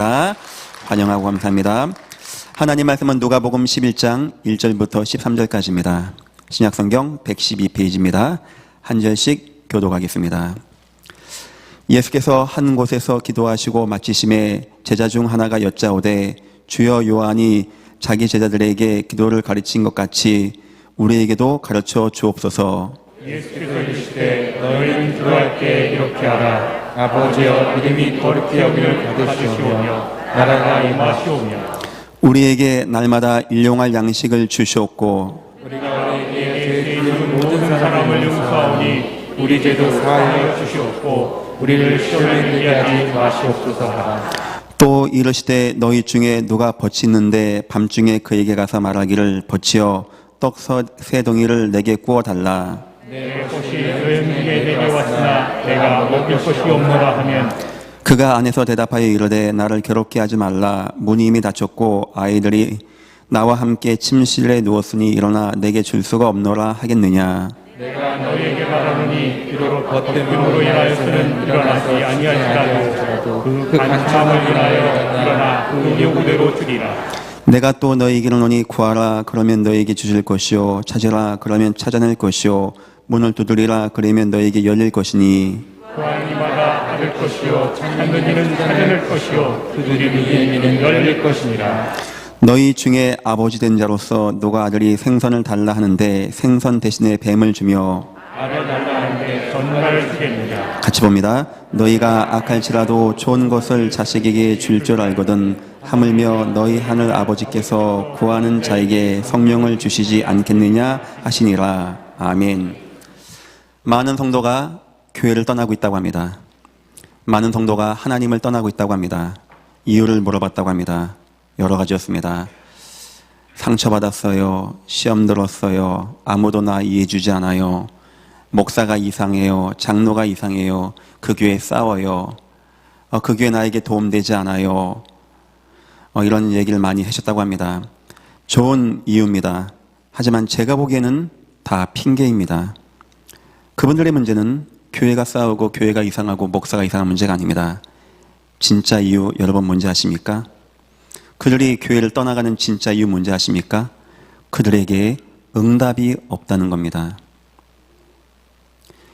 환영하고 감사합니다. 하나님 말씀은 누가복음 11장 1절부터 13절까지입니다. 신약성경 112페이지입니다. 한 절씩 교독하겠습니다. 예수께서 한 곳에서 기도하시고 마치심에 제자 중 하나가 여짜오되 주여 요한이 자기 제자들에게 기도를 가르친 것 같이 우리에게도 가르쳐 주옵소서. 예수께서 이르시되 너희는 기도할 때 이렇게 하라. 아버지여 이름이 거룩히 여김을 받으시오며 나라가 임하시오며 우리에게 날마다 일용할 양식을 주시옵고 우리가 우리에게 죄 지은 모든 사람을 용서하오니 우리 죄도 사하여 주시옵고 우리를 시험에 들게 하지 마시옵소서 하라. 또 이르시되 너희 중에 누가 벗이 있는데 밤중에 그에게 가서 말하기를 벗이여 떡 세 덩이를 내게 구워 달라. 내 것이 너희에게 내려왔으나 내가 먹을 것이 없노라 하면 그가 안에서 대답하여 이르되 나를 괴롭게 하지 말라. 문이 이미 닫혔고 아이들이 나와 함께 침실에 누웠으니 일어나 내게 줄 수가 없노라 하겠느냐. 내가 너희에게 말하노니 비록 벗됨으로 인하여서는 일어나지 아니할지라도 그 간참을 인하여 일어나 그 요구대로 주리라. 내가 또 너희에게 이르노니 구하라 그러면 너희에게 주실 것이요 찾으라 그러면 찾아낼 것이요 문을 두드리라 그러면 너희에게 열릴 것이니 구하는 이마다 받을 것이요 찾는 이는 찾아낼 것이요 두드리는 이는 열릴 것이니라. 너희 중에 아버지 된 자로서 누가 아들이 생선을 달라 하는데 생선 대신에 뱀을 주며 알을 달라 하는데 전갈을 주겠느냐. 같이 봅니다. 너희가 악할지라도 좋은 것을 자식에게 줄 줄 알거든 하물며 너희 하늘 아버지께서 구하는 자에게 성령을 주시지 않겠느냐 하시니라. 아멘. 많은 성도가 교회를 떠나고 있다고 합니다. 많은 성도가 하나님을 떠나고 있다고 합니다. 이유를 물어봤다고 합니다. 여러 가지였습니다. 상처받았어요. 시험 들었어요. 아무도 나 이해해주지 않아요. 목사가 이상해요. 장로가 이상해요. 그 교회 싸워요. 그 교회 나에게 도움되지 않아요. 이런 얘기를 많이 하셨다고 합니다. 좋은 이유입니다. 하지만 제가 보기에는 다 핑계입니다. 그분들의 문제는 교회가 싸우고 교회가 이상하고 목사가 이상한 문제가 아닙니다. 진짜 이유 여러분 뭔지 아십니까? 그들이 교회를 떠나가는 진짜 이유 뭔지 아십니까? 그들에게 응답이 없다는 겁니다.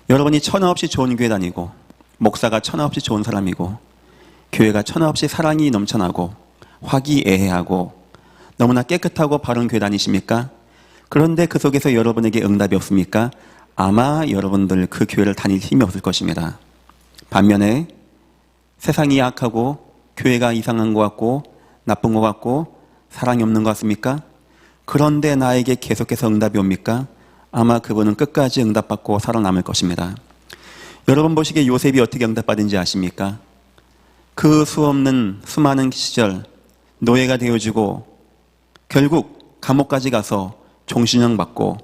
여러분이 천하없이 좋은 교회 다니고 목사가 천하없이 좋은 사람이고 교회가 천하없이 사랑이 넘쳐나고 화기애애하고 너무나 깨끗하고 바른 교회 다니십니까? 그런데 그 속에서 여러분에게 응답이 없습니까? 아마 여러분들 그 교회를 다닐 힘이 없을 것입니다. 반면에 세상이 약하고 교회가 이상한 것 같고 나쁜 것 같고 사랑이 없는 것 같습니까? 그런데 나에게 계속해서 응답이 옵니까? 아마 그분은 끝까지 응답받고 살아남을 것입니다. 여러분 보시기에 요셉이 어떻게 응답받은지 아십니까? 그 수없는 수많은 시절 노예가 되어지고 결국 감옥까지 가서 종신형 받고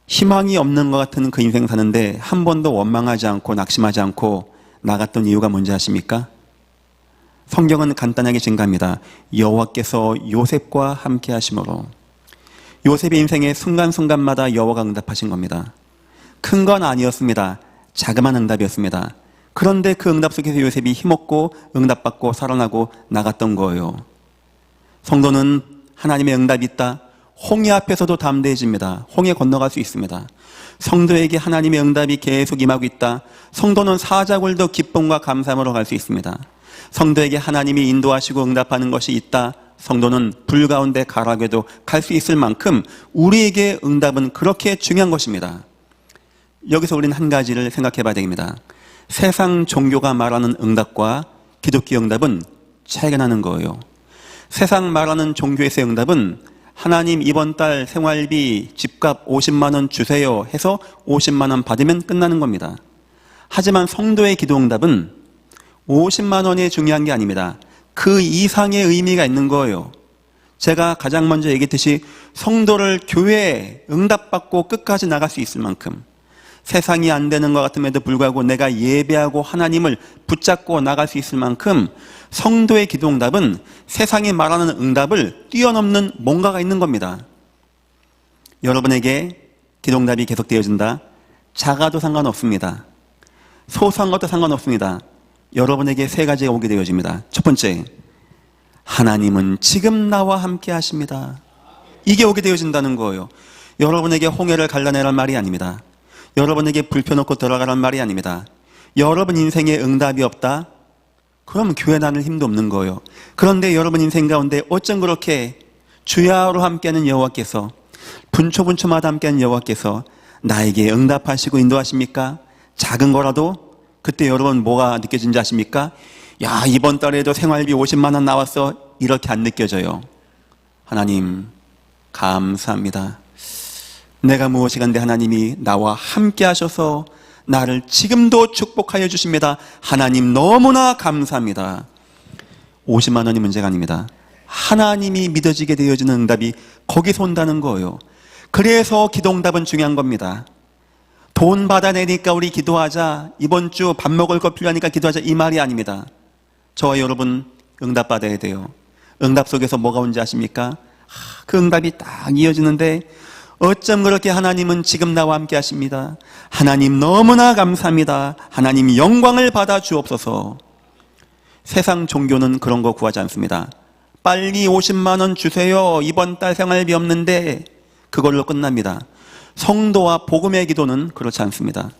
희망이 없는 것 같은 그 인생 사는데 한 번도 원망하지 않고 낙심하지 않고 나갔던 이유가 뭔지 아십니까? 성경은 간단하게 증가합니다. 여호와께서 요셉과 함께 하심으로. 요셉의 인생의 순간순간마다 여호와가 응답하신 겁니다. 큰 건 아니었습니다. 자그마한 응답이었습니다. 그런데 그 응답 속에서 요셉이 힘없고 응답받고 살아나고 나갔던 거예요. 성도는 하나님의 응답이 있다. 홍해 앞에서도 담대해집니다. 홍해 건너갈 수 있습니다. 성도에게 하나님의 응답이 계속 임하고 있다. 성도는 사자굴도 기쁨과 감사함으로 갈 수 있습니다. 성도에게 하나님이 인도하시고 응답하는 것이 있다. 성도는 불 가운데 가라게도 갈 수 있을 만큼 우리에게 응답은 그렇게 중요한 것입니다. 여기서 우리는 한 가지를 생각해 봐야 됩니다. 세상 종교가 말하는 응답과 기독교 응답은 차이가 나는 거예요. 세상 말하는 종교에서의 응답은 하나님 이번 달 생활비 집값 50만 원 주세요 해서 50만 원 받으면 끝나는 겁니다. 하지만 성도의 기도 응답은 50만 원이 중요한 게 아닙니다. 그 이상의 의미가 있는 거예요. 제가 가장 먼저 얘기했듯이 성도를 교회에 응답받고 끝까지 나갈 수 있을 만큼 세상이 안 되는 것 같음에도 불구하고 내가 예배하고 하나님을 붙잡고 나갈 수 있을 만큼 성도의 기도 응답은 세상이 말하는 응답을 뛰어넘는 뭔가가 있는 겁니다. 여러분에게 기도 응답이 계속되어진다. 작아도 상관없습니다. 소소한 것도 상관없습니다. 여러분에게 세 가지가 오게 되어집니다. 첫 번째, 하나님은 지금 나와 함께 하십니다. 이게 오게 되어진다는 거예요. 여러분에게 홍해를 갈라내란 말이 아닙니다. 여러분에게 불 펴놓고 들어가란 말이 아닙니다. 여러분 인생에 응답이 없다? 그럼 교회 다닐 힘도 없는 거예요. 그런데 여러분 인생 가운데 어쩜 그렇게 주야로 함께하는 여호와께서, 분초분초마다 함께하는 여호와께서 나에게 응답하시고 인도하십니까? 작은 거라도 그때 여러분 뭐가 느껴진지 아십니까? 야, 이번 달에도 생활비 50만 원 나왔어. 이렇게 안 느껴져요. 하나님 감사합니다. 내가 무엇이간데 하나님이 나와 함께 하셔서 나를 지금도 축복하여 주십니다. 하나님 너무나 감사합니다. 50만 원이 문제가 아닙니다. 하나님이 믿어지게 되어지는 응답이 거기서 온다는 거예요. 그래서 기도응답은 중요한 겁니다. 돈 받아내니까 우리 기도하자, 이번 주 밥 먹을 거 필요하니까 기도하자, 이 말이 아닙니다. 저와 여러분 응답 받아야 돼요. 응답 속에서 뭐가 온지 아십니까? 그 응답이 딱 이어지는데 어쩜 그렇게 하나님은 지금 나와 함께 하십니다. 하나님 너무나 감사합니다. 하나님 영광을 받아 주옵소서. 세상 종교는 그런 거 구하지 않습니다. 빨리 50만 원 주세요. 이번 달 생활비 없는데, 그걸로 끝납니다. 성도와 복음의 기도는 그렇지 않습니다.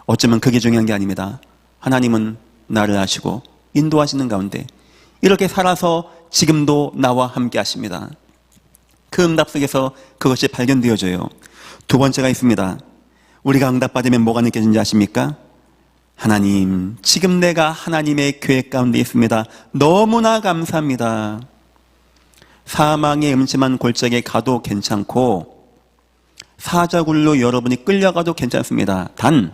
어쩌면 그게 중요한 게 아닙니다. 하나님은 나를 아시고 인도하시는 가운데 이렇게 살아서 지금도 나와 함께 하십니다. 그 응답 속에서 그것이 발견되어져요. 두 번째가 있습니다. 우리가 응답받으면 뭐가 느껴지는지 아십니까? 하나님, 지금 내가 하나님의 계획 가운데 있습니다. 너무나 감사합니다. 사망의 음침한 골짜기에 가도 괜찮고 사자굴로 여러분이 끌려가도 괜찮습니다. 단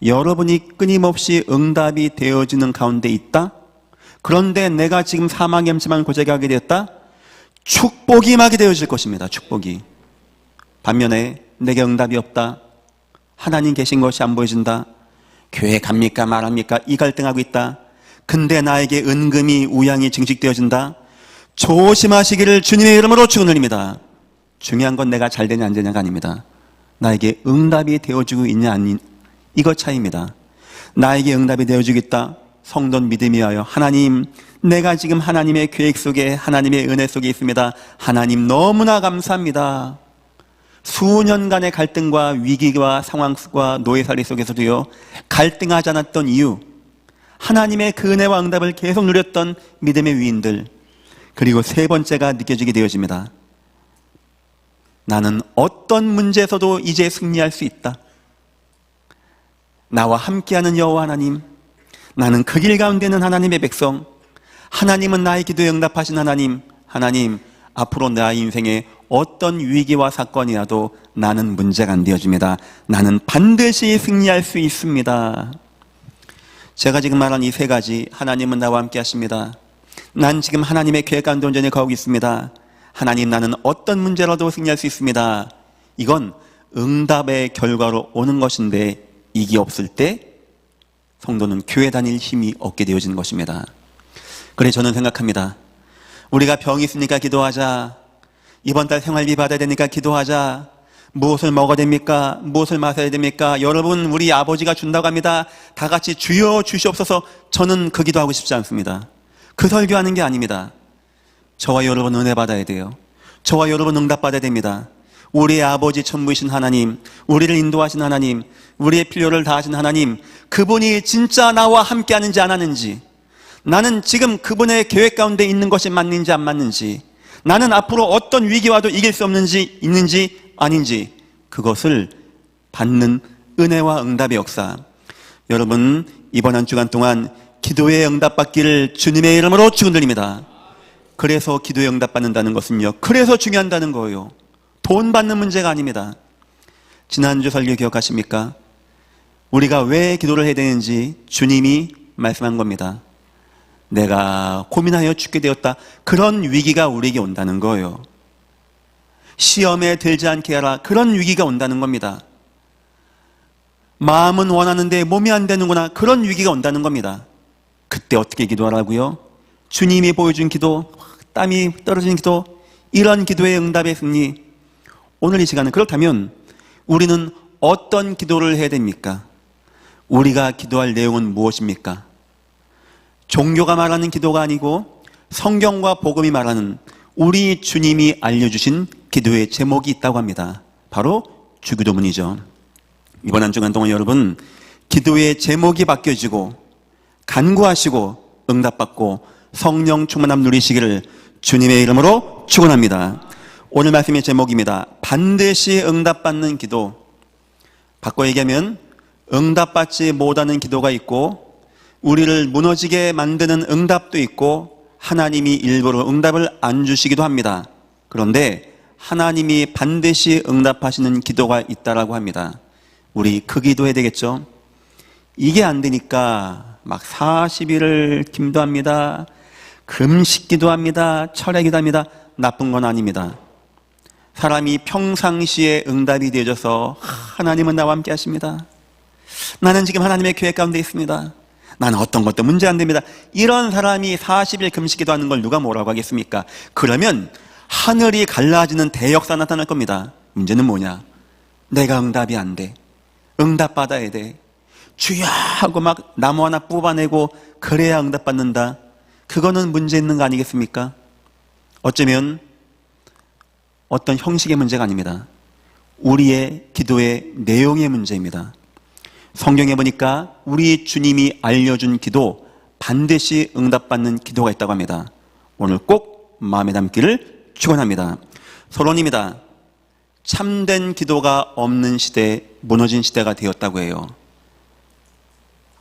여러분이 끊임없이 응답이 되어지는 가운데 있다? 그런데 내가 지금 사망의 음침한 골짜기에 가게 되었다? 축복이 임하게 되어질 것입니다. 축복이. 반면에 내게 응답이 없다, 하나님 계신 것이 안 보여진다, 교회 갑니까 말합니까, 이 갈등하고 있다, 근데 나에게 은금이 우양이 증식되어진다, 조심하시기를 주님의 이름으로 축원드립니다. 중요한 건 내가 잘 되냐 안 되냐가 아닙니다. 나에게 응답이 되어지고 있냐 아닌, 이것 차이입니다. 나에게 응답이 되어지고 있다, 성도는 믿음이 하여 하나님, 내가 지금 하나님의 계획 속에, 하나님의 은혜 속에 있습니다. 하나님 너무나 감사합니다. 수년간의 갈등과 위기와 상황과 노예살이 속에서도요, 갈등하지 않았던 이유, 하나님의 그 은혜와 응답을 계속 누렸던 믿음의 위인들. 그리고 세 번째가 느껴지게 되어집니다. 나는 어떤 문제에서도 이제 승리할 수 있다. 나와 함께하는 여호와 하나님, 나는 그 길 가운데 있는 하나님의 백성, 하나님은 나의 기도에 응답하신 하나님, 하나님 앞으로 나의 인생에 어떤 위기와 사건이 와도 나는 문제가 안 되어집니다. 나는 반드시 승리할 수 있습니다. 제가 지금 말한 이 세 가지, 하나님은 나와 함께 하십니다, 난 지금 하나님의 계획 가운데 온전히 거하고 있습니다, 하나님 나는 어떤 문제라도 승리할 수 있습니다. 이건 응답의 결과로 오는 것인데, 이게 없을 때 성도는 교회 다닐 힘이 없게 되어지는 것입니다. 그래 저는 생각합니다. 우리가 병이 있으니까 기도하자, 이번 달 생활비 받아야 되니까 기도하자, 무엇을 먹어야 됩니까? 무엇을 마셔야 됩니까? 여러분, 우리 아버지가 준다고 합니다. 다 같이 주여 주시옵소서. 저는 그 기도하고 싶지 않습니다. 그 설교하는 게 아닙니다. 저와 여러분 은혜 받아야 돼요. 저와 여러분 응답 받아야 됩니다. 우리의 아버지 천부이신 하나님, 우리를 인도하신 하나님, 우리의 필요를 다하신 하나님, 그분이 진짜 나와 함께 하는지 안 하는지, 나는 지금 그분의 계획 가운데 있는 것이 맞는지 안 맞는지, 나는 앞으로 어떤 위기와도 이길 수 없는지 있는지 아닌지, 그것을 받는 은혜와 응답의 역사. 여러분, 이번 한 주간 동안 기도의 응답받기를 주님의 이름으로 축원드립니다. 그래서 기도의 응답받는다는 것은요, 그래서 중요하다는 거예요. 돈 받는 문제가 아닙니다. 지난주 설교 기억하십니까? 우리가 왜 기도를 해야 되는지 주님이 말씀한 겁니다. 내가 고민하여 죽게 되었다. 그런 위기가 우리에게 온다는 거예요. 시험에 들지 않게 하라. 그런 위기가 온다는 겁니다. 마음은 원하는데 몸이 안 되는구나. 그런 위기가 온다는 겁니다. 그때 어떻게 기도하라고요? 주님이 보여준 기도, 땀이 떨어지는 기도, 이런 기도의 응답의 승리. 오늘 이 시간은 그렇다면 우리는 어떤 기도를 해야 됩니까? 우리가 기도할 내용은 무엇입니까? 종교가 말하는 기도가 아니고 성경과 복음이 말하는 우리 주님이 알려주신 기도의 제목이 있다고 합니다. 바로 주기도문이죠. 이번 한 주간 동안 여러분, 기도의 제목이 바뀌어지고 간구하시고 응답받고 성령 충만함 누리시기를 주님의 이름으로 축원합니다. 오늘 말씀의 제목입니다. 반드시 응답받는 기도. 바꿔 얘기하면 응답받지 못하는 기도가 있고 우리를 무너지게 만드는 응답도 있고 하나님이 일부러 응답을 안 주시기도 합니다. 그런데 하나님이 반드시 응답하시는 기도가 있다라고 합니다. 우리 그 기도해야 되겠죠? 이게 안 되니까 막 40일을 기도합니다. 금식 기도합니다. 철회 기도합니다. 나쁜 건 아닙니다. 사람이 평상시에 응답이 되어져서 하나님은 나와 함께 하십니다. 나는 지금 하나님의 계획 가운데 있습니다. 나는 어떤 것도 문제 안 됩니다. 이런 사람이 40일 금식 기도하는 걸 누가 뭐라고 하겠습니까? 그러면 하늘이 갈라지는 대역사 나타날 겁니다. 문제는 뭐냐? 내가 응답이 안 돼. 응답 받아야 돼. 주야 하고 막 나무 하나 뽑아내고 그래야 응답 받는다. 그거는 문제 있는 거 아니겠습니까? 어쩌면 어떤 형식의 문제가 아닙니다. 우리의 기도의 내용의 문제입니다. 성경에 보니까 우리 주님이 알려준 기도, 반드시 응답받는 기도가 있다고 합니다. 오늘 꼭 마음에 담기를 축원합니다. 서론입니다. 참된 기도가 없는 시대, 무너진 시대가 되었다고 해요.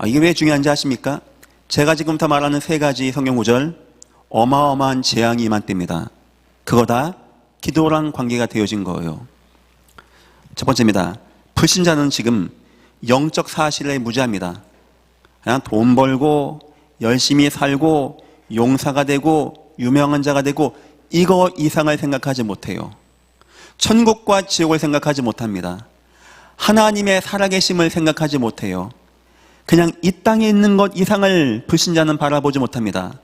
이게 왜 중요한지 아십니까? 제가 지금부터 말하는 세 가지 성경 구절, 어마어마한 재앙이 임한 때입니다. 그거 다 기도랑 관계가 되어진 거예요. 첫 번째입니다. 불신자는 지금 영적 사실에 무지합니다. 그냥 돈 벌고 열심히 살고 용사가 되고 유명한 자가 되고 이거 이상을 생각하지 못해요. 천국과 지옥을 생각하지 못합니다. 하나님의 살아계심을 생각하지 못해요. 그냥 이 땅에 있는 것 이상을 불신자는 바라보지 못합니다.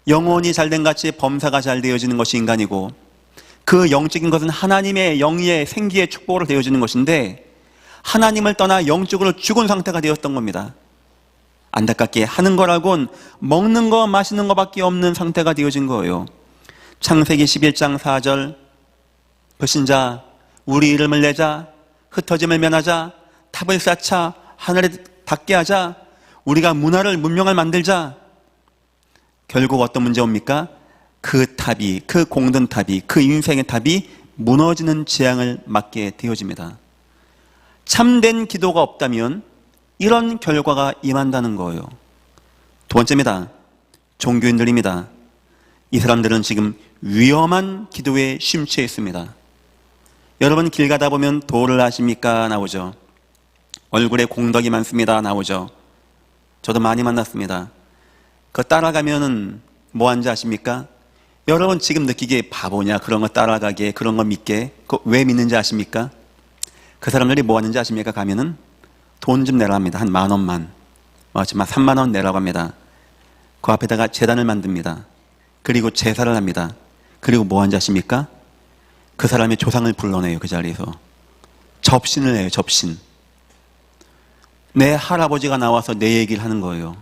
영혼이 잘된 같이 범사가 잘 되어지는 것이 인간이고 그 영적인 것은 하나님의 영의 생기의 축복으로 되어지는 것인데 하나님을 떠나 영적으로 죽은 상태가 되었던 겁니다. 안타깝게 하는 거라곤 먹는 거 마시는 거밖에 없는 상태가 되어진 거예요. 창세기 11장 4절 불신자 우리 이름을 내자 흩어짐을 면하자 탑을 쌓자 하늘에 닿게 하자 우리가 문화를 문명을 만들자. 결국 어떤 문제 옵니까? 그 탑이 그 공든 탑이 그 인생의 탑이 무너지는 재앙을 맞게 되어집니다. 참된 기도가 없다면 이런 결과가 임한다는 거예요. 두 번째입니다. 종교인들입니다. 이 사람들은 지금 위험한 기도에 심취해 있습니다. 여러분 길 가다 보면 도를 아십니까? 나오죠. 얼굴에 공덕이 많습니다. 나오죠. 저도 많이 만났습니다. 그거 따라가면은 뭐 하는지 아십니까? 여러분 지금 느끼기에 바보냐 그런 거 따라가게 그런 거 믿게 그거 왜 믿는지 아십니까? 그 사람들이 뭐 하는지 아십니까? 가면은 돈 좀 내라 합니다. 한 10,000원만 정말 30,000원 내라고 합니다. 그 앞에다가 제단을 만듭니다. 그리고 제사를 합니다. 그리고 뭐 하는지 아십니까? 그 사람의 조상을 불러내요. 그 자리에서 접신을 해요. 접신. 내 할아버지가 나와서 내 얘기를 하는 거예요.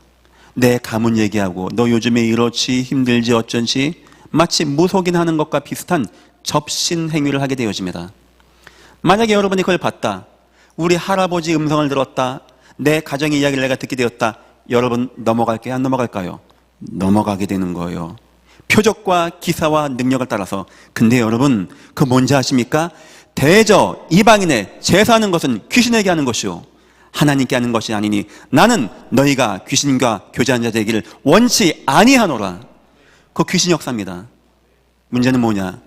내 가문 얘기하고 너 요즘에 이렇지 힘들지 어쩐지 마치 무속인하는 것과 비슷한 접신 행위를 하게 되어집니다. 만약에 여러분이 그걸 봤다. 우리 할아버지 음성을 들었다. 내 가정의 이야기를 내가 듣게 되었다. 여러분 넘어갈게요? 안 넘어갈까요? 넘어가게 되는 거예요. 표적과 기사와 능력을 따라서. 근데 여러분 그 뭔지 아십니까? 대저 이방인의 제사하는 것은 귀신에게 하는 것이요 하나님께 하는 것이 아니니 나는 너희가 귀신과 교제한 자 되기를 원치 아니하노라. 그 귀신 역사입니다. 문제는 뭐냐?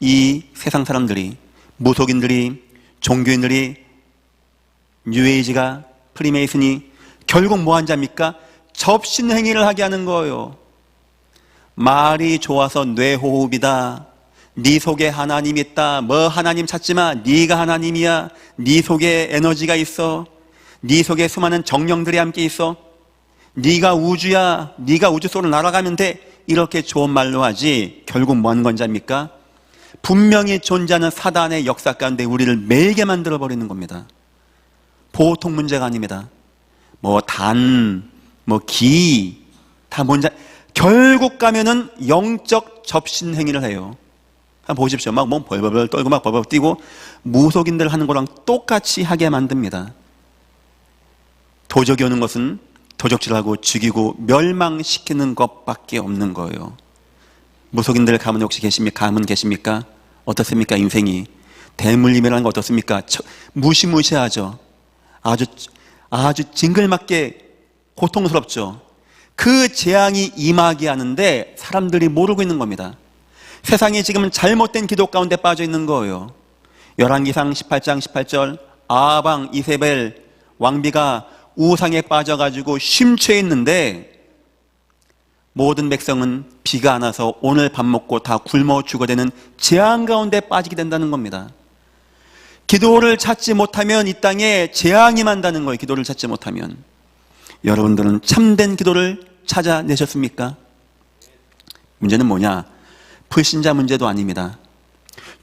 이 세상 사람들이 무속인들이 종교인들이 뉴에이지가 프리메이슨이 결국 뭐 하는지 압니까? 접신 행위를 하게 하는 거예요. 말이 좋아서 뇌호흡이다. 네 속에 하나님 있다. 뭐 하나님 찾지 마. 네가 하나님이야. 네 속에 에너지가 있어. 네 속에 수많은 정령들이 함께 있어. 네가 우주야. 네가 우주 속으로 날아가면 돼. 이렇게 좋은 말로 하지 결국 뭐 하는 건지 압니까? 분명히 존재하는 사단의 역사 가운데 우리를 매이게 만들어버리는 겁니다. 보통 문제가 아닙니다. 뭐 단, 다 뭔지, 결국 가면은 영적 접신 행위를 해요. 한번 보십시오. 막 몸 벌벌벌 떨고 막 벌벌 뛰고 무속인들 하는 거랑 똑같이 하게 만듭니다. 도적이 오는 것은 도적질하고 죽이고 멸망시키는 것밖에 없는 거예요. 무속인들 가문 혹시 계십니까? 가문 계십니까? 어떻습니까? 인생이 대물림이라는 거 어떻습니까? 무시무시하죠. 아주 징글맞게 고통스럽죠. 그 재앙이 임하게 하는데 사람들이 모르고 있는 겁니다. 세상이 지금 잘못된 기도 가운데 빠져 있는 거예요. 열왕기상 18장 18절, 아방 이세벨 왕비가 우상에 빠져가지고 심취해 있는데 모든 백성은 비가 안 와서 오늘 밥 먹고 다 굶어 죽어야 되는 재앙 가운데 빠지게 된다는 겁니다. 기도를 찾지 못하면 이 땅에 재앙이 만다는 거예요. 기도를 찾지 못하면. 여러분들은 참된 기도를 찾아내셨습니까? 문제는 뭐냐? 불신자 문제도 아닙니다.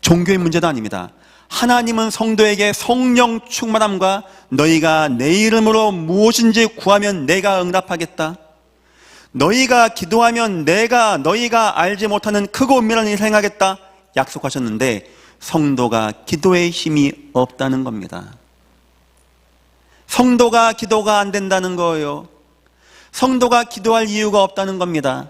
종교의 문제도 아닙니다. 하나님은 성도에게 성령 충만함과 너희가 내 이름으로 무엇인지 구하면 내가 응답하겠다. 너희가 기도하면 내가 너희가 알지 못하는 크고 은밀한 일을 행하겠다 약속하셨는데 성도가 기도에 힘이 없다는 겁니다. 성도가 기도가 안 된다는 거예요. 성도가 기도할 이유가 없다는 겁니다.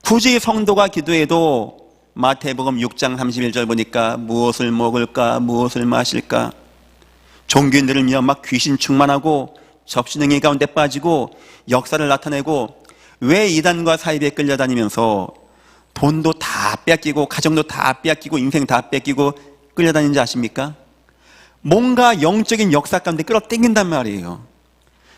굳이 성도가 기도해도 마태복음 6장 31절 보니까 무엇을 먹을까 무엇을 마실까, 종교인들을 위해 막 귀신 충만하고 접신행위 가운데 빠지고 역사를 나타내고 왜 이단과 사이비에 끌려다니면서 돈도 다 뺏기고 가정도 다 뺏기고 인생 다 뺏기고 끌려다니는지 아십니까? 뭔가 영적인 역사 가운데 끌어당긴단 말이에요.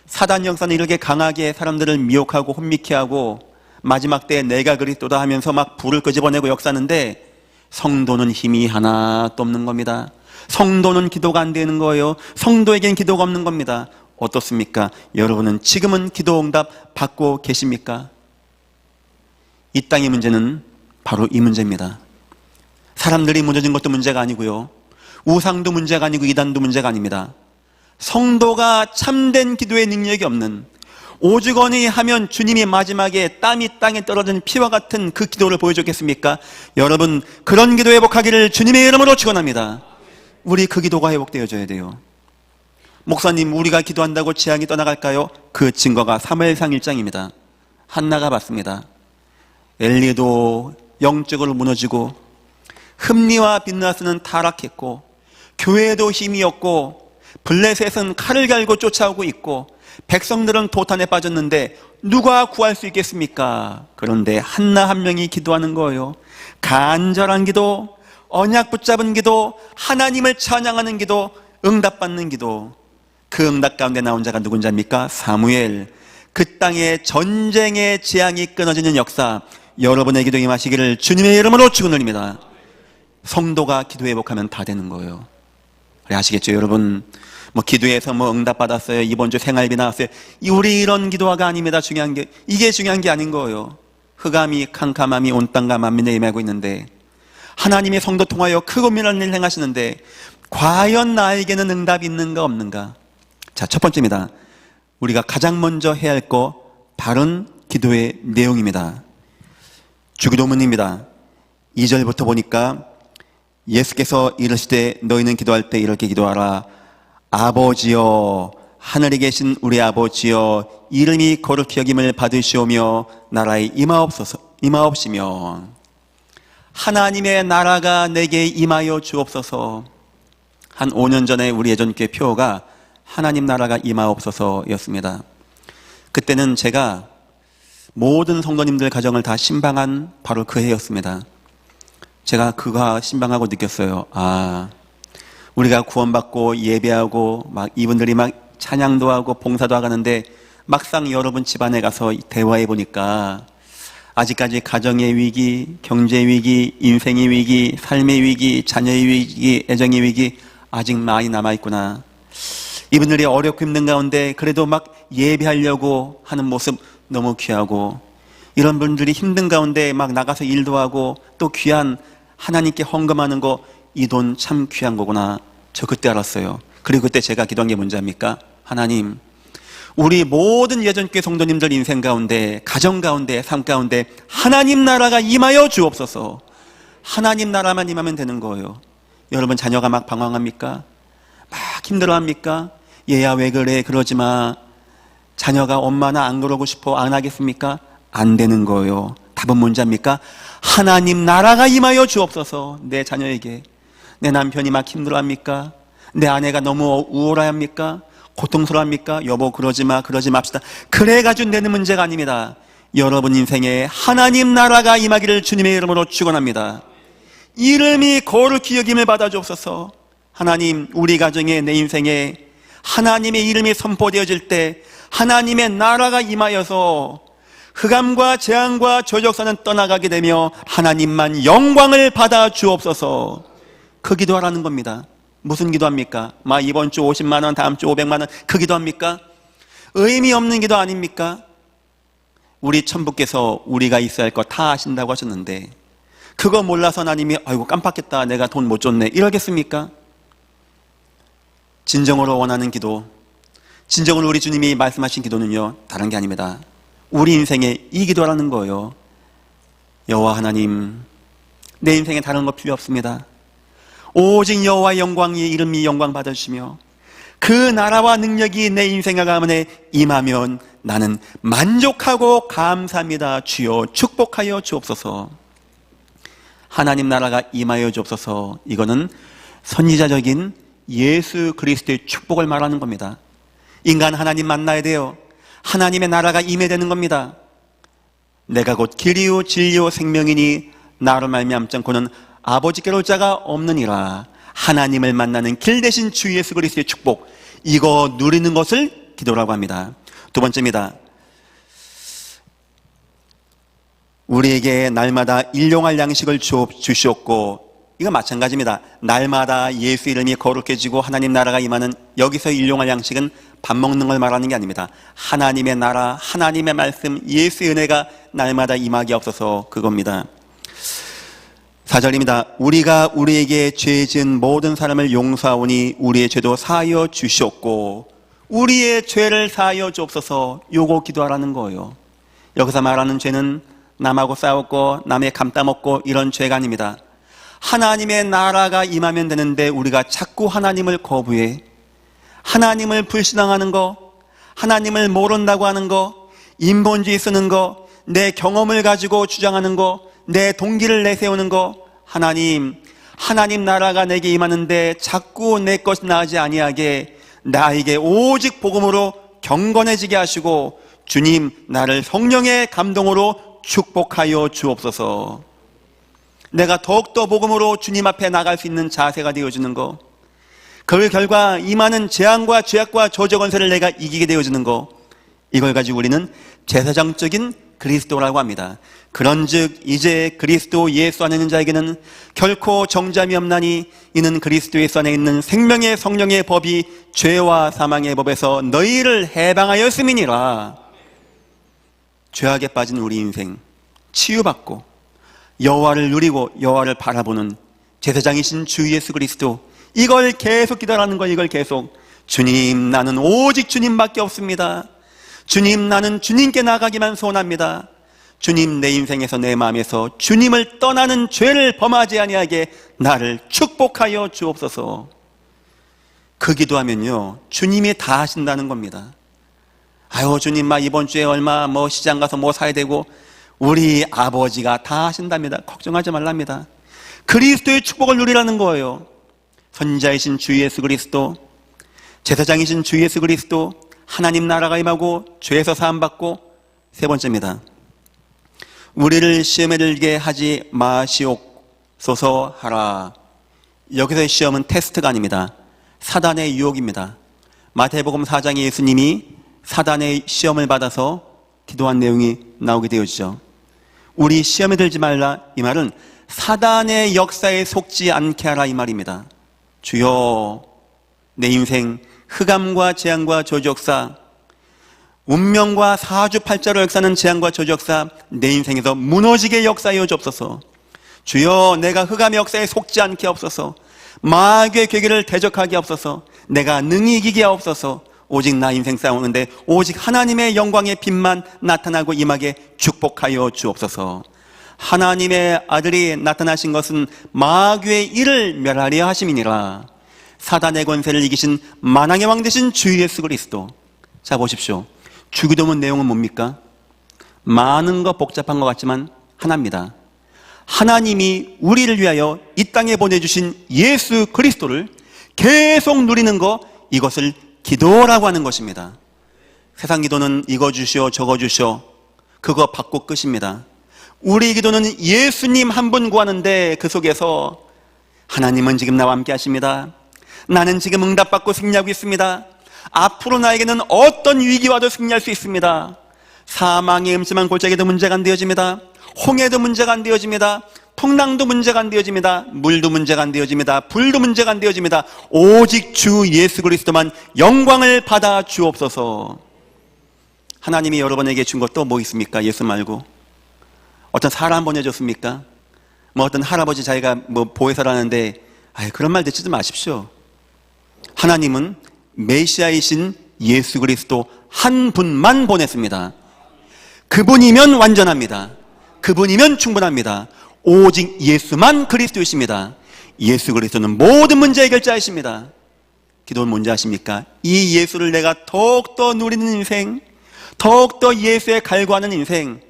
사단 역사는 이렇게 강하게 사람들을 미혹하고 혼미케 하고 마지막 때에 내가 그리스도다 하면서 막 불을 끄집어내고 역사하는데 성도는 힘이 하나도 없는 겁니다. 성도는 기도가 안 되는 거예요. 성도에겐 기도가 없는 겁니다. 어떻습니까? 여러분은 지금은 기도 응답 받고 계십니까? 이 땅의 문제는 바로 이 문제입니다. 사람들이 무너진 것도 문제가 아니고요, 우상도 문제가 아니고 이단도 문제가 아닙니다. 성도가 참된 기도의 능력이 없는, 오죽원이 하면 주님이 마지막에 땀이 땅에 떨어진 피와 같은 그 기도를 보여줬겠습니까? 여러분, 그런 기도 회복하기를 주님의 이름으로 축원합니다. 우리 그 기도가 회복되어져야 돼요. 목사님, 우리가 기도한다고 재앙이 떠나갈까요? 그 증거가 사무엘상 1장입니다. 한나가 봤습니다. 엘리도 영적으로 무너지고 흠리와 빈나스는 타락했고 교회도 힘이 없고 블레셋은 칼을 갈고 쫓아오고 있고 백성들은 도탄에 빠졌는데 누가 구할 수 있겠습니까? 그런데 한나 한 명이 기도하는 거예요. 간절한 기도, 언약 붙잡은 기도, 하나님을 찬양하는 기도, 응답받는 기도. 그 응답 가운데 나온 자가 누군지 압니까? 사무엘. 그 땅에 전쟁의 재앙이 끊어지는 역사, 여러분의 기도 임하시기를 주님의 이름으로 축원드립니다. 성도가 기도 회복하면 다 되는 거예요. 아시겠죠? 여러분, 기도해서 응답 받았어요, 이번 주 생활비 나왔어요, 우리 이런 기도가 아닙니다. 중요한 게, 이게 중요한 게 아닌 거예요. 흑암이 캄캄함이 온 땅과 만민에 임하고 있는데 하나님의 성도 통하여 크고 미련한 일을 행하시는데 과연 나에게는 응답이 있는가 없는가? 자, 첫 번째입니다. 우리가 가장 먼저 해야 할 거, 바른 기도의 내용입니다. 주기도문입니다. 2절부터 보니까 예수께서 이르시되 너희는 기도할 때 이렇게 기도하라. 아버지여, 하늘에 계신 우리 아버지여, 이름이 거룩히 여김을 받으시오며 나라에 임하옵시며. 하나님의 나라가 내게 임하여 주옵소서. 한 5년 전에 우리 예전교회 표어가 하나님 나라가 임하옵소서였습니다. 그때는 제가 모든 성도님들 가정을 다 신방한 바로 그 해였습니다. 제가 그거 신방하고 느꼈어요. 우리가 구원받고 예배하고 이분들이 찬양도 하고 봉사도 하는데 막상 여러분 집안에 가서 대화해 보니까 아직까지 가정의 위기, 경제 위기, 인생의 위기, 삶의 위기, 자녀의 위기, 애정의 위기 아직 많이 남아있구나. 이분들이 어렵고 힘든 가운데 그래도 예배하려고 하는 모습 너무 귀하고, 이런 분들이 힘든 가운데 나가서 일도 하고 또 귀한 하나님께 헌금하는 거, 이 돈 참 귀한 거구나. 저 그때 알았어요. 그리고 그때 제가 기도한 게 뭔지 압니까? 하나님, 우리 모든 예전교회 성도님들 인생 가운데, 가정 가운데, 삶 가운데 하나님 나라가 임하여 주옵소서. 하나님 나라만 임하면 되는 거예요. 여러분 자녀가 막 방황합니까? 막 힘들어합니까? 얘야 왜 그래? 그러지 마. 자녀가 엄마 나 안 그러고 싶어. 안 하겠습니까? 안 되는 거예요. 답은 뭔지 압니까? 하나님 나라가 임하여 주옵소서. 내 자녀에게. 내 남편이 막 힘들어합니까? 내 아내가 너무 우울해합니까? 고통스러워합니까? 여보 그러지 맙시다. 그래가지고 되는 문제가 아닙니다. 여러분 인생에 하나님 나라가 임하기를 주님의 이름으로 축원합니다. 이름이 거룩히 여김을 받아 주옵소서. 하나님, 우리 가정에, 내 인생에 하나님의 이름이 선포되어질 때 하나님의 나라가 임하여서 흑암과 재앙과 저적사는 떠나가게 되며 하나님만 영광을 받아 주옵소서. 그 기도하라는 겁니다. 무슨 기도합니까? 이번 주 50만 원, 다음 주 500만 원, 그 기도합니까? 의미 없는 기도 아닙니까? 우리 천부께서 우리가 있어야 할 거 다 아신다고 하셨는데 그거 몰라서 하나님이 아이고 깜빡했다, 내가 돈 못 줬네, 이러겠습니까? 진정으로 원하는 기도, 진정으로 우리 주님이 말씀하신 기도는요, 다른 게 아닙니다. 우리 인생에 이 기도라는 거예요. 여호와 하나님, 내 인생에 다른 거 필요 없습니다. 오직 여호와의 영광이 이름이 영광 받아주시며 그 나라와 능력이 내 인생 가운데 임하면 나는 만족하고 감사합니다. 주여 축복하여 주옵소서. 하나님 나라가 임하여 주옵소서. 이거는 선지자적인 예수 그리스도의 축복을 말하는 겁니다. 인간 하나님 만나야 돼요. 하나님의 나라가 임해야 되는 겁니다. 내가 곧 길이요 진리요 생명이니 나로 말미암지 않고는 아버지께로 올 자가 없느니라. 하나님을 만나는 길 대신 주 예수 그리스도의 축복, 이거 누리는 것을 기도라고 합니다. 두 번째입니다. 우리에게 날마다 일용할 양식을 주시옵고, 이거 마찬가지입니다. 날마다 예수 이름이 거룩해지고 하나님 나라가 임하는, 여기서 일용할 양식은 밥 먹는 걸 말하는 게 아닙니다. 하나님의 나라, 하나님의 말씀, 예수의 은혜가 날마다 임하게 없어서 그겁니다. 4절입니다. 우리가 우리에게 죄 지은 모든 사람을 용서하오니 우리의 죄도 사하여 주시옵고, 우리의 죄를 사하여 주옵소서. 요거 기도하라는 거예요. 여기서 말하는 죄는 남하고 싸웠고 남의 감따먹고 이런 죄가 아닙니다. 하나님의 나라가 임하면 되는데 우리가 자꾸 하나님을 거부해, 하나님을 불신앙하는 거, 하나님을 모른다고 하는 거, 인본주의 쓰는 거, 내 경험을 가지고 주장하는 거, 내 동기를 내세우는 거, 하나님 나라가 내게 임하는데 자꾸 내 것이 나으지 아니하게 나에게 오직 복음으로 경건해지게 하시고 주님 나를 성령의 감동으로 축복하여 주옵소서. 내가 더욱더 복음으로 주님 앞에 나갈 수 있는 자세가 되어주는 거, 그 결과 임하는 재앙과 죄악과 저주권세를 내가 이기게 되어주는 거, 이걸 가지고 우리는 제사장적인 그리스도라고 합니다. 그런즉 이제 그리스도 예수 안에 있는 자에게는 결코 정죄함이 없나니 이는 그리스도 예수 안에 있는 생명의 성령의 법이 죄와 사망의 법에서 너희를 해방하였음이니라. 죄악에 빠진 우리 인생 치유받고 여호와를 누리고 여호와를 바라보는 제사장이신 주 예수 그리스도, 이걸 계속 기다라는 거, 이걸 계속. 주님 나는 오직 주님밖에 없습니다. 주님 나는 주님께 나가기만 소원합니다. 주님 내 인생에서 내 마음에서 주님을 떠나는 죄를 범하지 아니하게 나를 축복하여 주옵소서. 그 기도하면요 주님이 다 하신다는 겁니다. 아유 주님 이번 주에 얼마 시장 가서 사야 되고, 우리 아버지가 다 하신답니다. 걱정하지 말랍니다. 그리스도의 축복을 누리라는 거예요. 선지자이신 주 예수 그리스도, 제사장이신 주 예수 그리스도, 하나님 나라가 임하고 죄에서 사함받고, 세 번째입니다. 우리를 시험에 들게 하지 마시옵소서 하라. 여기서의 시험은 테스트가 아닙니다. 사단의 유혹입니다. 마태복음 4장에 예수님이 사단의 시험을 받아서 기도한 내용이 나오게 되어지죠. 우리 시험에 들지 말라, 이 말은 사단의 역사에 속지 않게 하라, 이 말입니다. 주여 내 인생 흑암과 재앙과 저주 역사, 운명과 사주팔자로 역사하는 재앙과 저주 역사 내 인생에서 무너지게 역사하여 주옵소서. 주여 내가 흑암의 역사에 속지 않게 하옵소서. 마귀의 괴계를 대적하게 하옵소서. 내가 능히 이기게 하옵소서. 오직 나 인생 싸우는데 오직 하나님의 영광의 빛만 나타나고 임하게 축복하여 주옵소서. 하나님의 아들이 나타나신 것은 마귀의 일을 멸하려 하심이니라. 사단의 권세를 이기신 만왕의 왕 되신 주 예수 그리스도. 자, 보십시오. 주기도문 내용은 뭡니까? 많은 거 복잡한 것 같지만 하나입니다. 하나님이 우리를 위하여 이 땅에 보내주신 예수 그리스도를 계속 누리는 거, 이것을 기도라고 하는 것입니다. 세상 기도는 이거 주시오 저거 주시오 그거 받고 끝입니다. 우리 기도는 예수님 한 분 구하는데 그 속에서 하나님은 지금 나와 함께 하십니다. 나는 지금 응답받고 승리하고 있습니다. 앞으로 나에게는 어떤 위기와도 승리할 수 있습니다. 사망의 음침한 골짜기도 문제가 안 되어집니다. 홍해도 문제가 안 되어집니다. 풍랑도 문제가 안 되어집니다. 물도 문제가 안 되어집니다. 불도 문제가 안 되어집니다. 오직 주 예수 그리스도만 영광을 받아 주옵소서. 하나님이 여러분에게 준 것도 뭐 있습니까? 예수 말고 어떤 사람 보내줬습니까? 뭐 어떤 할아버지 자기가 뭐 보혜사라는데 그런 말 듣지 마십시오. 하나님은 메시아이신 예수 그리스도 한 분만 보냈습니다. 그분이면 완전합니다. 그분이면 충분합니다. 오직 예수만 그리스도이십니다. 예수 그리스도는 모든 문제 해결자이십니다. 기도는 뭔지 아십니까? 이 예수를 내가 더욱더 누리는 인생, 더욱더 예수에 갈구하는 인생,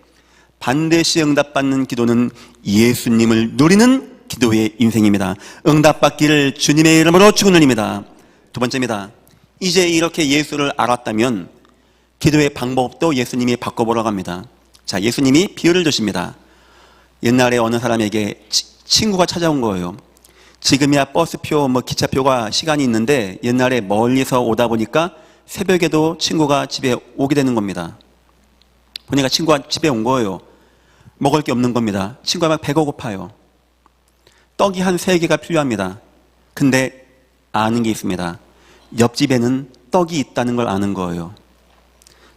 반드시 응답받는 기도는 예수님을 누리는 기도의 인생입니다. 응답받기를 주님의 이름으로 축원드립니다. 두 번째입니다. 이제 이렇게 예수를 알았다면 기도의 방법도 예수님이 바꿔보라고 합니다. 자, 예수님이 비유를 주십니다. 옛날에 어느 사람에게 친구가 찾아온 거예요. 지금이야 버스표, 기차표가 시간이 있는데 옛날에 멀리서 오다 보니까 새벽에도 친구가 집에 오게 되는 겁니다. 보니까 친구가 집에 온 거예요. 먹을 게 없는 겁니다. 친구가 막 배가 고파요. 떡이 한 3개가 필요합니다. 근데 아는 게 있습니다. 옆집에는 떡이 있다는 걸 아는 거예요.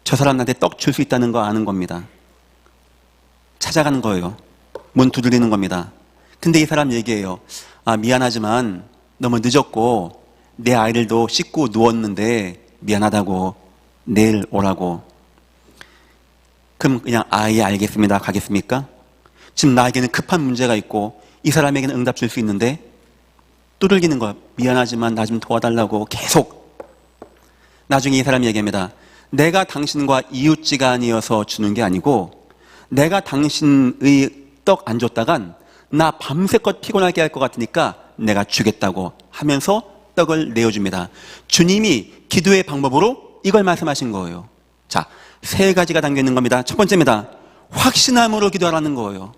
저 사람한테 떡 줄 수 있다는 거 아는 겁니다. 찾아가는 거예요. 문 두드리는 겁니다. 근데 이 사람 얘기해요. 미안하지만 너무 늦었고 내 아이들도 씻고 누웠는데 미안하다고 내일 오라고. 그럼 그냥 알겠습니다 가겠습니까? 지금 나에게는 급한 문제가 있고 이 사람에게는 응답 줄 수 있는데 두들기는 거야. 미안하지만 나 좀 도와달라고 계속. 나중에 이 사람이 얘기합니다. 내가 당신과 이웃지간이어서 주는 게 아니고 내가 당신의 떡 안 줬다간 나 밤새껏 피곤하게 할 것 같으니까 내가 주겠다고 하면서 떡을 내어줍니다. 주님이 기도의 방법으로 이걸 말씀하신 거예요. 자, 3가지가 담겨있는 겁니다. 첫 번째입니다. 확신함으로 기도하라는 거예요.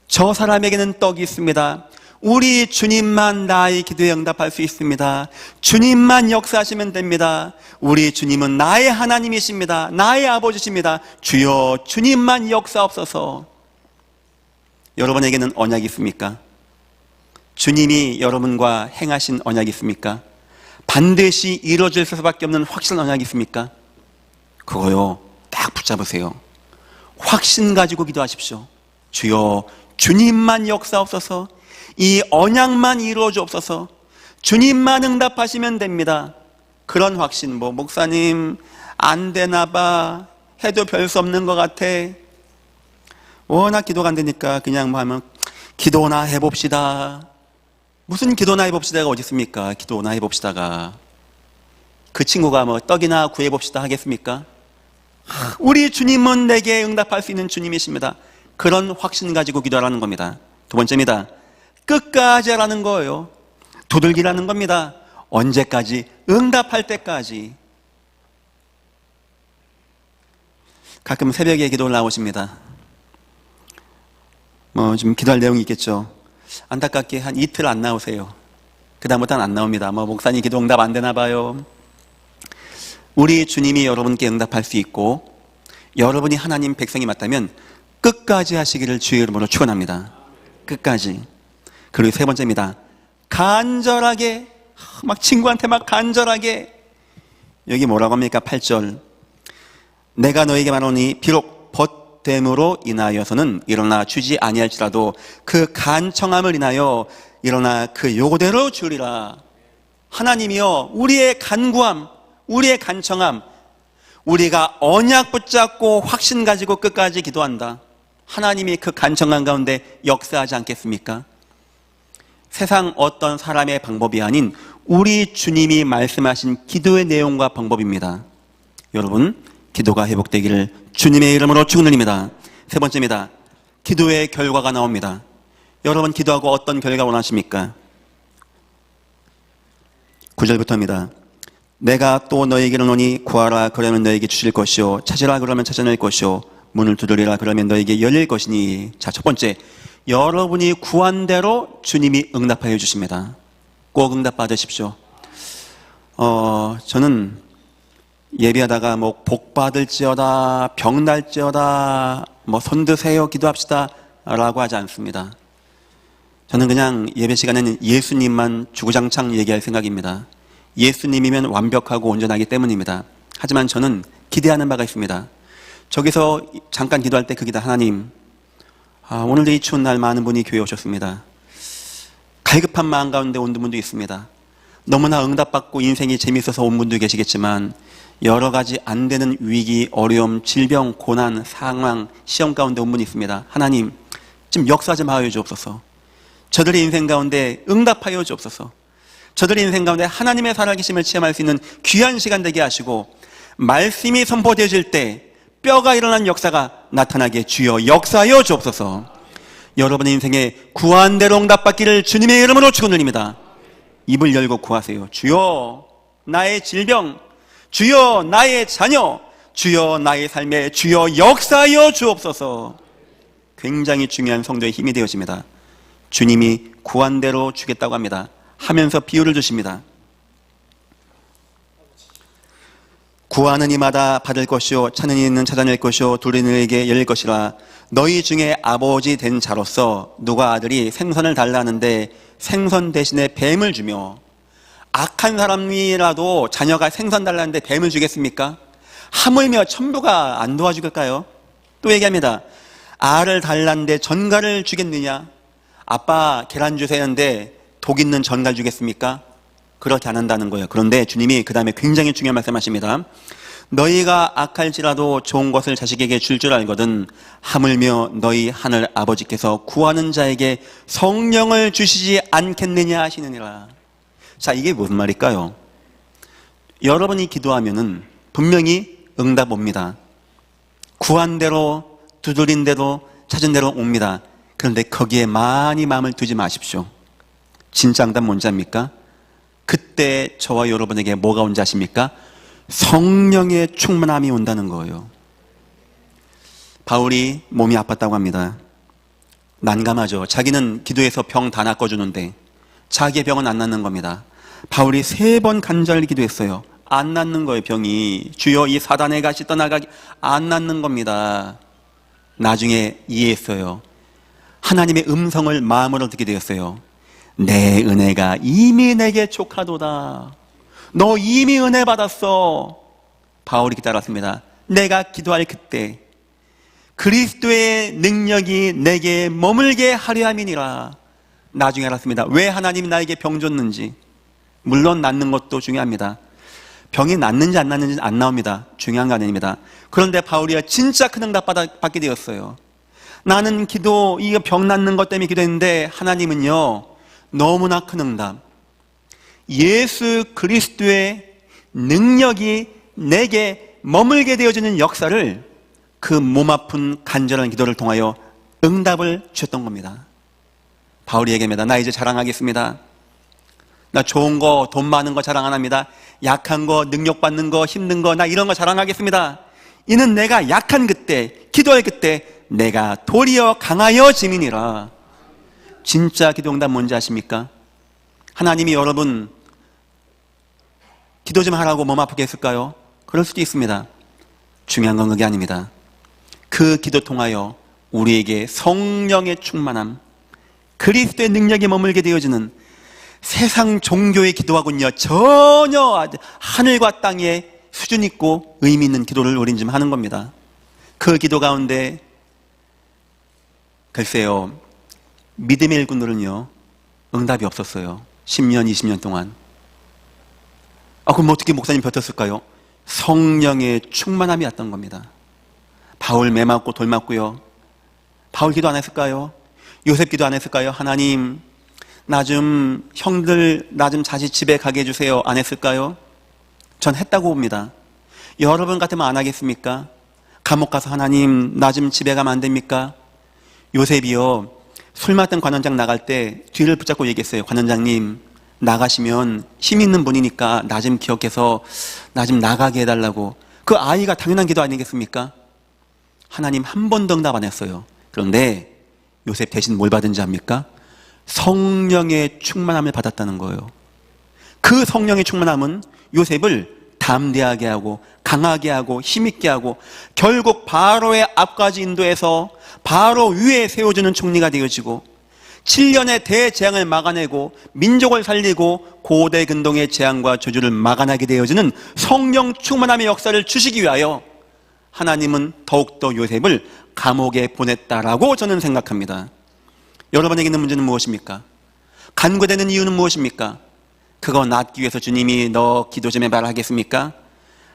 저 사람에게는 떡이 있습니다. 우리 주님만 나의 기도에 응답할 수 있습니다. 주님만 역사하시면 됩니다. 우리 주님은 나의 하나님이십니다. 나의 아버지십니다. 주여 주님만 역사옵소서. 여러분에게는 언약이 있습니까? 주님이 여러분과 행하신 언약이 있습니까? 반드시 이루어질 수밖에 없는 확실한 언약이 있습니까? 그거요, 딱 붙잡으세요. 확신 가지고 기도하십시오. 주여 주님만 역사옵소서. 이 언약만 이루어 주옵소서. 주님만 응답하시면 됩니다. 그런 확신. 목사님 안 되나 봐, 해도 별 수 없는 것 같아, 워낙 기도가 안 되니까 그냥 하면 기도나 해봅시다. 무슨 기도나 해봅시다가 어디 있습니까? 기도나 해봅시다가. 그 친구가 떡이나 구해봅시다 하겠습니까? 우리 주님은 내게 응답할 수 있는 주님이십니다. 그런 확신 가지고 기도하라는 겁니다. 두 번째입니다. 끝까지 하라는 거예요. 두들기라는 겁니다. 언제까지? 응답할 때까지. 가끔 새벽에 기도를 나오십니다. 좀 기도할 내용이 있겠죠. 안타깝게 한 이틀 안 나오세요. 그 다음부터는 안 나옵니다. 목사님 기도 응답 안 되나 봐요. 우리 주님이 여러분께 응답할 수 있고 여러분이 하나님 백성이 맞다면 끝까지 하시기를 주의 이름으로 축원합니다. 끝까지. 그리고 세 번째입니다. 간절하게, 친구한테 간절하게. 여기 뭐라고 합니까? 8절. 내가 너에게 말하노니 비록 벗됨으로 인하여서는 일어나 주지 아니할지라도 그 간청함을 인하여 일어나 그 요구대로 주리라. 하나님이여, 우리의 간구함, 우리의 간청함, 우리가 언약 붙잡고 확신 가지고 끝까지 기도한다. 하나님이 그 간청함 가운데 역사하지 않겠습니까? 세상 어떤 사람의 방법이 아닌 우리 주님이 말씀하신 기도의 내용과 방법입니다. 여러분, 기도가 회복되기를 주님의 이름으로 축원드립니다. 세 번째입니다. 기도의 결과가 나옵니다. 여러분, 기도하고 어떤 결과 원하십니까? 9절부터입니다. 내가 또 너에게로 오니 구하라 그러면 너에게 주실 것이요 찾으라 그러면 찾아낼 것이요 문을 두드리라 그러면 너에게 열릴 것이니. 자, 첫 번째, 여러분이 구한 대로 주님이 응답하여 주십니다. 꼭 응답 받으십시오. 저는 예비하다가 뭐 복 받을지어다, 병 날지어다, 뭐 손 드세요, 기도합시다 라고 하지 않습니다. 저는 그냥 예배 시간에는 예수님만 주구장창 얘기할 생각입니다. 예수님이면 완벽하고 온전하기 때문입니다. 하지만 저는 기대하는 바가 있습니다. 저기서 잠깐 기도할 때 그 기도, 하나님, 오늘도 이 추운 날 많은 분이 교회에 오셨습니다. 갈급한 마음 가운데 온 분도 있습니다. 너무나 응답받고 인생이 재밌어서 온 분도 계시겠지만 여러 가지 안 되는 위기, 어려움, 질병, 고난, 상황, 시험 가운데 온 분이 있습니다. 하나님, 좀 역사 좀 하여 주옵소서. 저들의 인생 가운데 응답하여 주옵소서. 저들의 인생 가운데 하나님의 살아계심을 체험할 수 있는 귀한 시간 되게 하시고, 말씀이 선포되어질 때 뼈가 일어난 역사가 나타나게 주여 역사하여 주옵소서. 여러분의 인생에 구한 대로 응답받기를 주님의 이름으로 축원드립니다. 입을 열고 구하세요. 주여 나의 질병, 주여 나의 자녀, 주여 나의 삶에 주여 역사하여 주옵소서. 굉장히 중요한 성도의 힘이 되어집니다. 주님이 구한 대로 주겠다고 합니다. 하면서 비유를 주십니다. 구하는 이마다 받을 것이요 찾는 이는 찾아낼 것이요 두드리는 이에게 열릴 것이라. 너희 중에 아버지 된 자로서 누가 아들이 생선을 달라는데 생선 대신에 뱀을 주며, 악한 사람이라도 자녀가 생선 달라는데 뱀을 주겠습니까? 하물며 천부가 안 도와주겠까요? 또 얘기합니다. 알을 달라는데 전갈을 주겠느냐? 아빠 계란 주세요인데 독 있는 전갈 주겠습니까? 그렇게 안 한다는 거예요. 그런데 주님이 그 다음에 굉장히 중요한 말씀하십니다. 너희가 악할지라도 좋은 것을 자식에게 줄 줄 알거든 하물며 너희 하늘 아버지께서 구하는 자에게 성령을 주시지 않겠느냐 하시느니라. 자, 이게 무슨 말일까요? 여러분이 기도하면은 분명히 응답 옵니다. 구한 대로, 두드린 대로, 찾은 대로 옵니다. 그런데 거기에 많이 마음을 두지 마십시오. 진짜 응답 뭔지 압니까? 그때 저와 여러분에게 뭐가 온지 아십니까? 성령의 충만함이 온다는 거예요. 바울이 몸이 아팠다고 합니다. 난감하죠. 자기는 기도해서 병 다 낚아주는데 자기의 병은 안 낫는 겁니다. 바울이 3번 간절히 기도했어요. 안 낫는 거예요. 병이. 주여 이 사단의 가시 떠나가기. 안 낫는 겁니다. 나중에 이해했어요. 하나님의 음성을 마음으로 듣게 되었어요. 내 은혜가 이미 내게 족하도다. 너 이미 은혜 받았어. 바울이 깨달았습니다. 내가 기도할 그때 그리스도의 능력이 내게 머물게 하려 함이니라. 나중에 알았습니다. 왜 하나님이 나에게 병 줬는지. 물론 낫는 것도 중요합니다. 병이 낫는지 안 낫는지 안 나옵니다. 중요한 거 아닙니다. 그런데 바울이 진짜 큰 응답 받게 되었어요. 나는 기도, 이거 병 낫는 것 때문에 기도했는데 하나님은요 너무나 큰 응답, 예수 그리스도의 능력이 내게 머물게 되어지는 역사를 그 몸 아픈 간절한 기도를 통하여 응답을 주셨던 겁니다. 바울이 얘기합니다. 나 이제 자랑하겠습니다. 나 좋은 거, 돈 많은 거 자랑 안 합니다. 약한 거, 능력받는 거, 힘든 거, 나 이런 거 자랑하겠습니다. 이는 내가 약한 그때, 기도할 그때 내가 도리어 강하여 짐이니라. 진짜 기도 응답 뭔지 아십니까? 하나님이 여러분 기도 좀 하라고 몸 아프게 했을까요? 그럴 수도 있습니다. 중요한 건 그게 아닙니다. 그 기도 통하여 우리에게 성령의 충만함, 그리스도의 능력이 머물게 되어지는 세상 종교의 기도하고는요 전혀 하늘과 땅의 수준 있고 의미 있는 기도를 우린 지금 하는 겁니다. 그 기도 가운데 글쎄요 믿음의 일꾼들은요 응답이 없었어요. 10년 20년 동안. 그럼 어떻게 목사님 버텼을까요? 성령의 충만함이 왔던 겁니다. 바울 매 맞고 돌 맞고요. 바울 기도 안 했을까요? 요셉 기도 안 했을까요? 하나님, 형들 나 좀 다시 집에 가게 해주세요. 안 했을까요? 전 했다고 봅니다. 여러분 같으면 안 하겠습니까? 감옥 가서 하나님, 나 좀 집에 가면 안 됩니까? 요셉이요, 술 맡은 관원장 나갈 때 뒤를 붙잡고 얘기했어요. 관원장님, 나가시면 힘 있는 분이니까 나 좀 기억해서 나 좀 나가게 해달라고. 그 아이가 당연한 기도 아니겠습니까? 하나님 한 번도 응답 안 했어요. 그런데 요셉 대신 뭘 받은지 압니까? 성령의 충만함을 받았다는 거예요. 그 성령의 충만함은 요셉을 담대하게 하고 강하게 하고 힘있게 하고 결국 바로의 앞까지 인도해서 바로 위에 세워주는 총리가 되어지고 7년의 대재앙을 막아내고 민족을 살리고 고대 근동의 재앙과 저주를 막아내게 되어지는 성령 충만함의 역사를 주시기 위하여 하나님은 더욱더 요셉을 감옥에 보냈다라고 저는 생각합니다. 여러분에게 있는 문제는 무엇입니까? 간구되는 이유는 무엇입니까? 그거 낫기 위해서 주님이 너 기도 좀 해봐라 하겠습니까?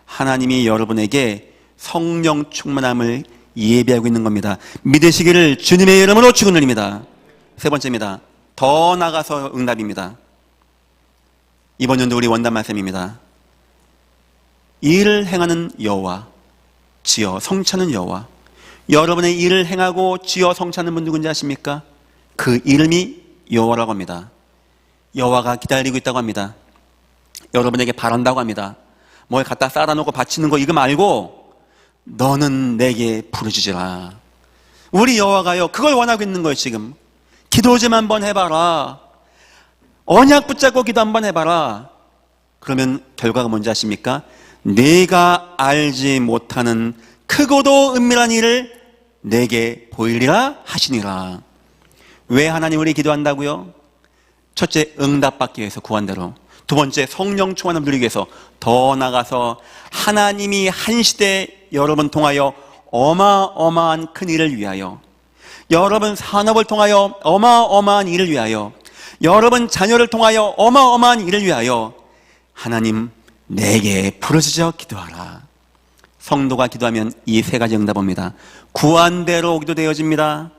하나님이 여러분에게 성령 충만함을 예비하고 있는 겁니다. 믿으시기를 주님의 이름으로 축원드립니다. 세 번째입니다. 더 나가서 응답입니다. 이번 연도 우리 원단 말씀입니다. 일을 행하는 여호와, 지어 성취하는 여호와. 여러분의 일을 행하고 지어 성취하는 분 누군지 아십니까? 그 이름이 여호와라고 합니다. 여호와가 기다리고 있다고 합니다. 여러분에게 바란다고 합니다. 뭐에 갖다 쌓아놓고 바치는 거 이거 말고 너는 내게 부르짖으라. 우리 여호와가요 그걸 원하고 있는 거예요. 지금 기도 좀 한번 해봐라. 언약 붙잡고 기도 한번 해봐라. 그러면 결과가 뭔지 아십니까? 내가 알지 못하는 크고도 은밀한 일을 내게 보이리라 하시니라. 왜 하나님 우리 기도한다고요? 첫째, 응답받기 위해서 구한대로. 두 번째, 성령 충만함을 누리기 위해서. 더 나가서 하나님이 한 시대 여러분 통하여 어마어마한 큰 일을 위하여, 여러분 산업을 통하여 어마어마한 일을 위하여, 여러분 자녀를 통하여 어마어마한 일을 위하여 하나님 내게 부르짖어 기도하라. 성도가 기도하면 이 세 가지 응답합니다. 구한대로 기도되어집니다.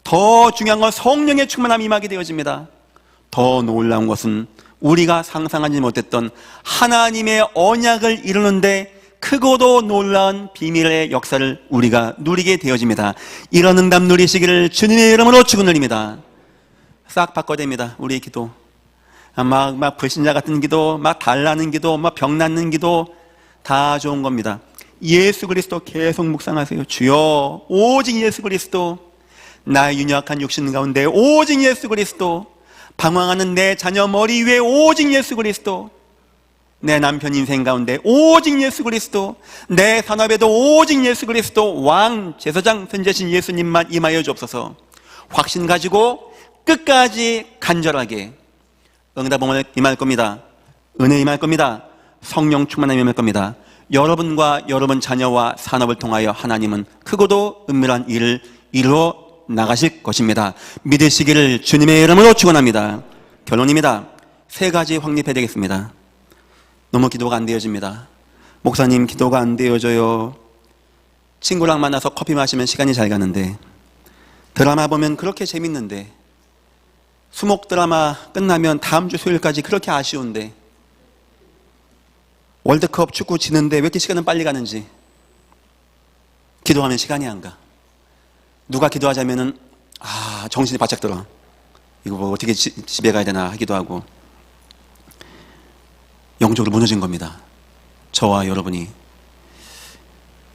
더 중요한 건 성령의 충만함이 임하게 되어집니다. 더 놀라운 것은 우리가 상상하지 못했던 하나님의 언약을 이루는데 크고도 놀라운 비밀의 역사를 우리가 누리게 되어집니다. 이런 응답 누리시기를 주님의 이름으로 축원드립니다. 싹 바꿔야 됩니다. 우리의 기도. 막 불신자 같은 기도, 막 달라는 기도, 막 병 낫는 기도 다 좋은 겁니다. 예수 그리스도 계속 묵상하세요. 주여, 오직 예수 그리스도. 나의 윤약한 육신 가운데 오직 예수 그리스도. 방황하는 내 자녀 머리 위에 오직 예수 그리스도. 내 남편 인생 가운데 오직 예수 그리스도. 내 산업에도 오직 예수 그리스도. 왕 제사장 선지자신 예수님만 임하여 주옵소서. 확신 가지고 끝까지 간절하게 응답은 임할 겁니다. 은혜 임할 겁니다. 성령 충만함이 임할 겁니다. 여러분과 여러분 자녀와 산업을 통하여 하나님은 크고도 은밀한 일을 이루어 나가실 것입니다. 믿으시기를 주님의 이름으로 축원합니다. 결론입니다. 세 가지 확립해야 되겠습니다. 너무 기도가 안 되어집니다. 목사님 기도가 안 되어져요. 친구랑 만나서 커피 마시면 시간이 잘 가는데, 드라마 보면 그렇게 재밌는데, 수목 드라마 끝나면 다음 주 수요일까지 그렇게 아쉬운데, 월드컵 축구 지는데 왜 이렇게 시간은 빨리 가는지. 기도하면 시간이 안 가. 누가 기도하자면은 정신이 바짝 들어. 이거 뭐 어떻게 집에 가야 되나 하기도 하고. 영적으로 무너진 겁니다. 저와 여러분이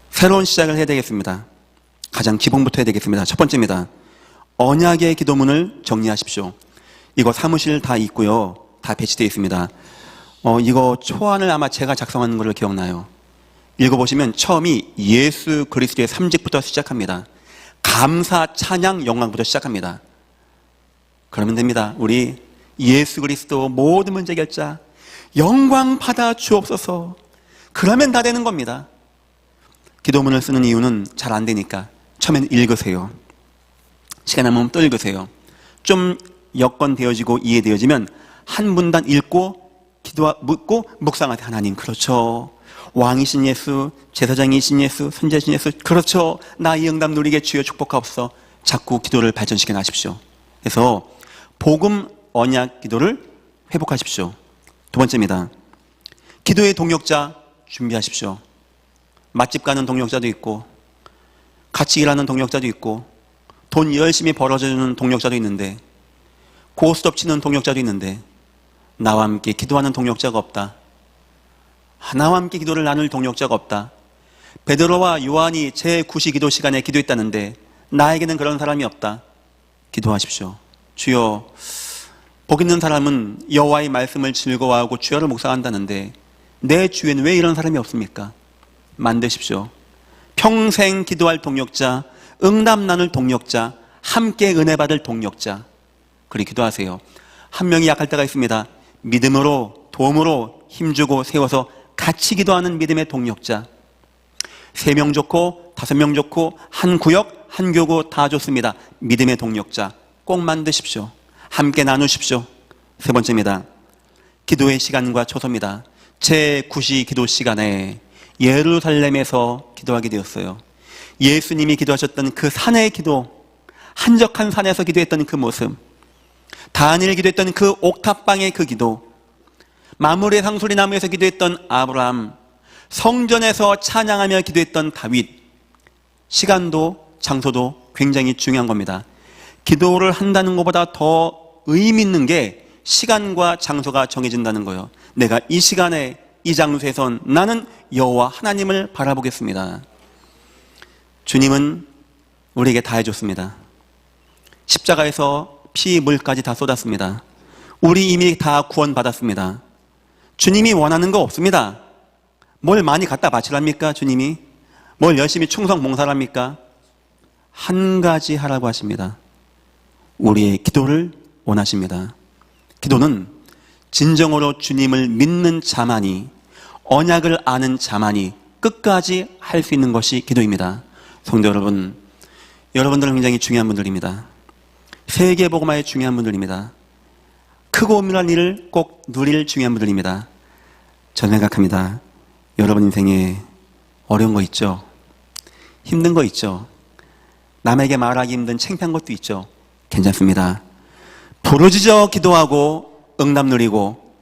새로운 시작을 해야 되겠습니다. 가장 기본부터 해야 되겠습니다. 첫 번째입니다. 언약의 기도문을 정리하십시오. 이거 사무실 다 있고요, 다 배치되어 있습니다. 이거 초안을 아마 제가 작성한 걸로 기억나요. 읽어보시면 처음이 예수 그리스도의 3직부터 시작합니다. 감사, 찬양, 영광부터 시작합니다. 그러면 됩니다. 우리 예수 그리스도 모든 문제 해결자 영광 받아 주옵소서. 그러면 다 되는 겁니다. 기도문을 쓰는 이유는 잘 안 되니까 처음엔 읽으세요. 시간 남으면 또 읽으세요. 좀 여건되어지고 이해되어지면 한 문단 읽고 묻고 묵상하되 하나님 그렇죠. 왕이신 예수, 제사장이신 예수, 선지자신 예수 그렇죠. 나 이 응답 누리게 주여 축복하옵소서. 자꾸 기도를 발전시켜 나십시오. 그래서 복음 언약 기도를 회복하십시오. 두 번째입니다. 기도의 동역자 준비하십시오. 맛집 가는 동역자도 있고 같이 일하는 동역자도 있고 돈 열심히 벌어주는 동역자도 있는데 고스톱 치는 동역자도 있는데 나와 함께 기도하는 동역자가 없다. 나와 함께 기도를 나눌 동역자가 없다. 베드로와 요한이 제9시 기도 시간에 기도했다는데 나에게는 그런 사람이 없다. 기도하십시오. 주여, 복 있는 사람은 여호와의 말씀을 즐거워하고 주야를 묵상한다는데 내 주위엔 왜 이런 사람이 없습니까? 만드십시오. 평생 기도할 동역자, 응답 나눌 동역자, 함께 은혜 받을 동역자. 그리 기도하세요. 한 명이 약할 때가 있습니다. 믿음으로, 도움으로 힘주고 세워서 같이 기도하는 믿음의 동역자. 3명 좋고 5명 좋고 한 구역, 한 교구 다 좋습니다. 믿음의 동역자 꼭 만드십시오. 함께 나누십시오. 세 번째입니다. 기도의 시간과 초소입니다. 제9시 기도 시간에 예루살렘에서 기도하게 되었어요. 예수님이 기도하셨던 그 산의 기도, 한적한 산에서 기도했던 그 모습, 다니엘 기도했던 그 옥탑방의 그 기도, 마물의 상소리 나무에서 기도했던 아브라함, 성전에서 찬양하며 기도했던 다윗. 시간도 장소도 굉장히 중요한 겁니다. 기도를 한다는 것보다 더 의미 있는 게 시간과 장소가 정해진다는 거예요. 내가 이 시간에 이 장소에선 나는 여호와 하나님을 바라보겠습니다. 주님은 우리에게 다 해줬습니다. 십자가에서 피, 물까지 다 쏟았습니다. 우리 이미 다 구원받았습니다. 주님이 원하는 거 없습니다. 뭘 많이 갖다 바치랍니까? 주님이 뭘 열심히 충성 봉사랍니까? 한 가지 하라고 하십니다. 우리의 기도를 원하십니다. 기도는 진정으로 주님을 믿는 자만이, 언약을 아는 자만이 끝까지 할 수 있는 것이 기도입니다. 성도 여러분, 여러분들은 굉장히 중요한 분들입니다. 세계복음화에 중요한 분들입니다. 크고 엄밀한 일을 꼭 누릴 중요한 분들입니다. 저는 생각합니다. 여러분 인생에 어려운 거 있죠? 힘든 거 있죠? 남에게 말하기 힘든 창피한 것도 있죠? 괜찮습니다. 부르짖어 기도하고 응답 누리고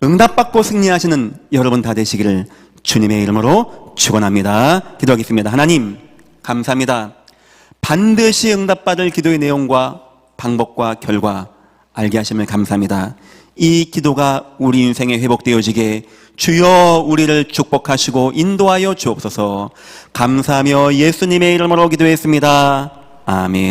응답받고 승리하시는 여러분 다 되시기를 주님의 이름으로 축원합니다. 기도하겠습니다. 하나님 감사합니다. 반드시 응답받을 기도의 내용과 방법과 결과 알게 하심을 감사합니다. 이 기도가 우리 인생에 회복되어지게 주여 우리를 축복하시고 인도하여 주옵소서. 감사하며 예수님의 이름으로 기도했습니다. 아멘.